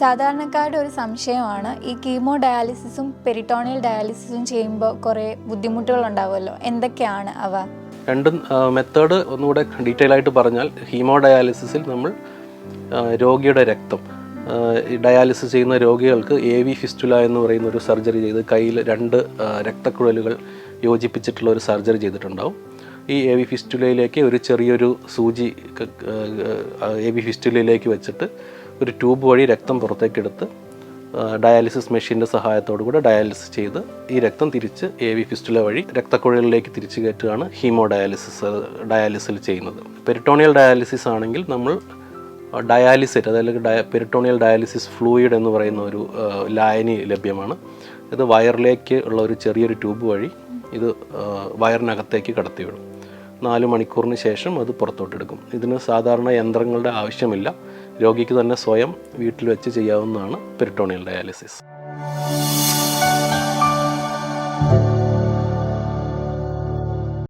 സാധാരണക്കാരുടെ ഒരു സംശയമാണ് ഈ കീമോ ഡയാലിസിസും പെരിറ്റോണിയൽ ഡയാലിസിസും ചെയ്യുമ്പോൾ കുറേ ബുദ്ധിമുട്ടുകൾ ഉണ്ടാവുമല്ലോ, എന്തൊക്കെയാണ് അവ? രണ്ടും മെത്തേഡ് ഒന്നുകൂടെ ഡീറ്റെയിൽ ആയിട്ട് പറഞ്ഞാൽ, ഹീമോ ഡയാലിസിസിൽ നമ്മൾ രോഗിയുടെ രക്തം ഡയാലിസിസ് ചെയ്യുന്ന രോഗികൾക്ക് AV ഫിസ്റ്റുല എന്ന് പറയുന്ന ഒരു സർജറി ചെയ്ത് കയ്യിൽ 2 രക്തക്കുഴലുകൾ യോജിപ്പിച്ചിട്ടുള്ള ഒരു സർജറി ചെയ്തിട്ടുണ്ടാവും. ഈ AV ഫിസ്റ്റുലയിലേക്ക് ഒരു ചെറിയൊരു സൂചി AV ഫിസ്റ്റുലയിലേക്ക് വെച്ചിട്ട് ഒരു ട്യൂബ് വഴി രക്തം പുറത്തേക്കെടുത്ത് ഡയാലിസിസ് മെഷീൻ്റെ സഹായത്തോടു കൂടെ ഡയാലിസിസ് ചെയ്ത് ഈ രക്തം തിരിച്ച് AV ഫിസ്റ്റുല വഴി രക്തക്കുഴലിലേക്ക് തിരിച്ചു കയറ്റുകയാണ് ഹീമോ ഡയാലിസിൽ ചെയ്യുന്നത്. പെരിറ്റോണിയൽ ഡയാലിസിസ് ആണെങ്കിൽ നമ്മൾ ഡയാലിസേറ്റ്, അതായത് പെരിറ്റോണിയൽ ഡയാലിസിസ് ഫ്ലൂയിഡ് എന്ന് പറയുന്ന ഒരു ലായനി ലഭ്യമാണ്. ഇത് വയറിലേക്ക് ഉള്ള ഒരു ചെറിയൊരു ട്യൂബ് വഴി ഇത് വയറിനകത്തേക്ക് കടത്തിവിടും. 4 മണിക്കൂറിന് ശേഷം അത് പുറത്തോട്ടെടുക്കും. ഇതിന് സാധാരണ യന്ത്രങ്ങളുടെ ആവശ്യമില്ല, രോഗിക്ക് തന്നെ സ്വയം വീട്ടിൽ വെച്ച് ചെയ്യാവുന്നതാണ് പെരിറ്റോണിയൽ ഡയാലിസിസ്.